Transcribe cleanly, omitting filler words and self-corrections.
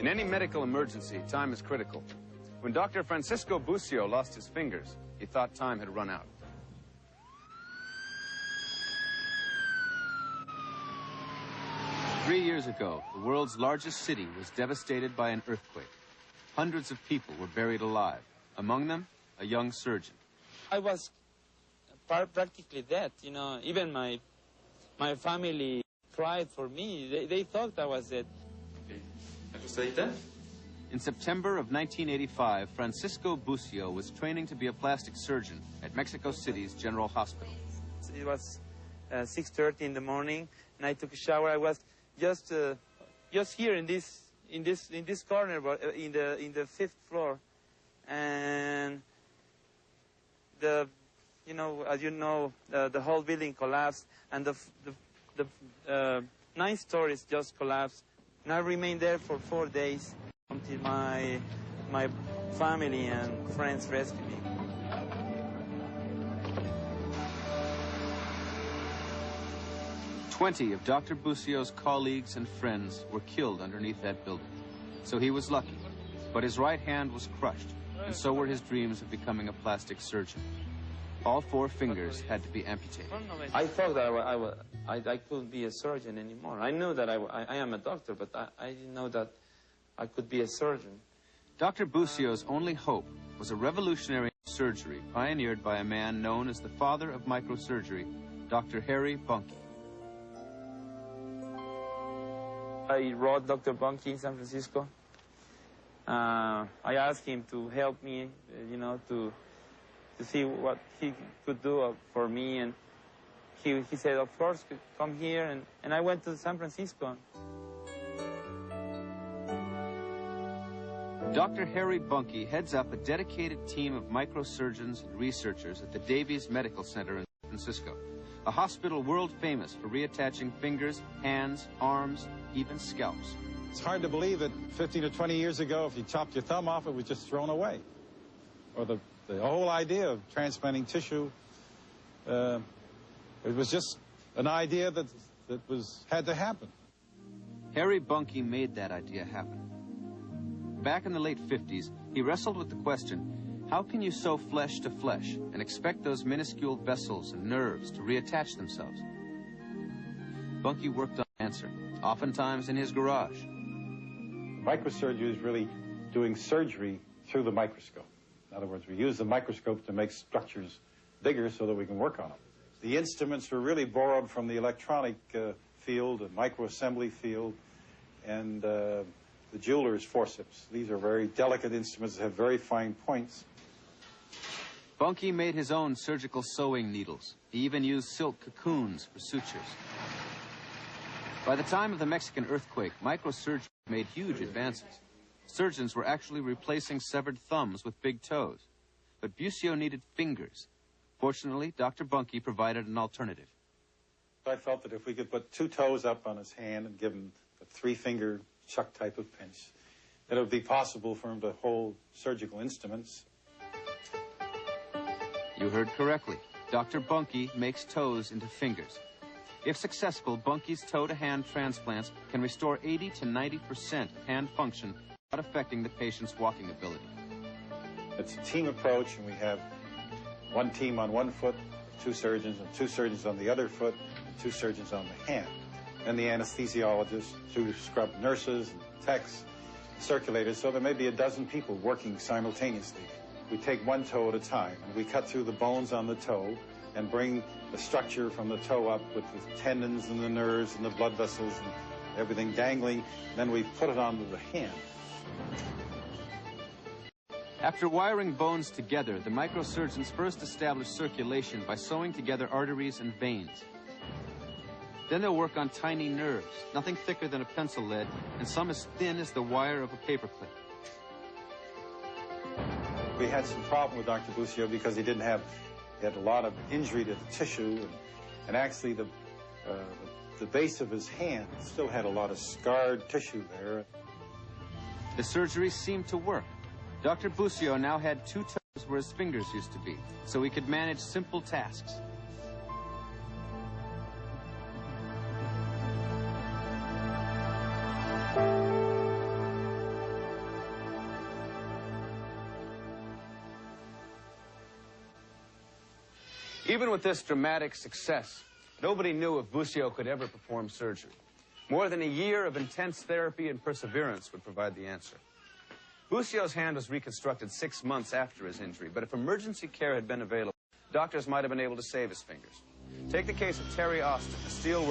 In any medical emergency, time is critical. When Dr. Francisco Bucio lost his fingers, he thought time had run out. Three years ago, the world's largest city was devastated by an earthquake. Hundreds of people were buried alive, among them a young surgeon. I was practically dead, you know. Even my family cried for me. They thought I was dead. In September of 1985, Francisco Bucio was training to be a plastic surgeon at Mexico City's General Hospital. It was 6:30 in the morning, and I took a shower. I was just here in this corner, but in the 5th floor, and as you know, the whole building collapsed, and the 9 stories just collapsed. And I remained there for 4 days until my family and friends rescued me. Twenty of Dr. Bucio's colleagues and friends were killed underneath that building. So he was lucky, but his right hand was crushed, and so were his dreams of becoming a plastic surgeon. All 4 fingers had to be amputated. I thought that I couldn't be a surgeon anymore. I knew that I am a doctor, but I didn't know that I could be a surgeon. Dr. Bucio's only hope was a revolutionary surgery pioneered by a man known as the father of microsurgery, Dr. Harry Bunke. I wrote Dr. Bunke in San Francisco. I asked him to help me, to see what he could do for me, and he said, of course, come here, and I went to San Francisco. Dr. Harry Bunke heads up a dedicated team of microsurgeons and researchers at the Davies Medical Center in San Francisco, a hospital world famous for reattaching fingers, hands, arms, even scalps. It's hard to believe that 15 to 20 years ago, if you chopped your thumb off, it was just thrown away. Or the whole idea of transplanting tissue, it was just an idea that had to happen. Harry Bunke made that idea happen. Back in the late 50s, he wrestled with the question, how can you sew flesh to flesh and expect those minuscule vessels and nerves to reattach themselves? Bunke worked on the answer, oftentimes in his garage. Microsurgery is really doing surgery through the microscope. In other words, we use the microscope to make structures bigger so that we can work on them. The instruments were really borrowed from the electronic field, the microassembly field, and the jeweler's forceps. These are very delicate instruments that have very fine points. Bunke made his own surgical sewing needles. He even used silk cocoons for sutures. By the time of the Mexican earthquake, microsurgery made huge advances. Surgeons were actually replacing severed thumbs with big toes. But Bucio needed fingers. Fortunately, Dr. Bunke provided an alternative. I felt that if we could put 2 toes up on his hand and give him a 3-finger chuck type of pinch, that it would be possible for him to hold surgical instruments. You heard correctly. Dr. Bunke makes toes into fingers. If successful, Bunke's toe-to-hand transplants can restore 80 to 90% of hand function without affecting the patient's walking ability. It's a team approach, and we have 1 team on 1 foot, 2 surgeons, and 2 surgeons on the other foot, and 2 surgeons on the hand. And the anesthesiologist, 2 scrub nurses, and techs, circulators, so there may be a dozen people working simultaneously. We take 1 toe at a time, and we cut through the bones on the toe and bring the structure from the toe up with the tendons and the nerves and the blood vessels and everything dangling. Then we put it onto the hand. After wiring bones together, the microsurgeons first establish circulation by sewing together arteries and veins. Then they'll work on tiny nerves, nothing thicker than a pencil lead, and some as thin as the wire of a paperclip. We had some problem with Dr. Bucio because he had a lot of injury to the tissue, and actually the base of his hand still had a lot of scarred tissue there. The surgery seemed to work. Dr. Bucio now had 2 toes where his fingers used to be, so he could manage simple tasks. Even with this dramatic success, nobody knew if Bucio could ever perform surgery. More than a year of intense therapy and perseverance would provide the answer. Bucio's hand was reconstructed 6 months after his injury, but if emergency care had been available, doctors might have been able to save his fingers. Take the case of Terry Austin, a steel worker.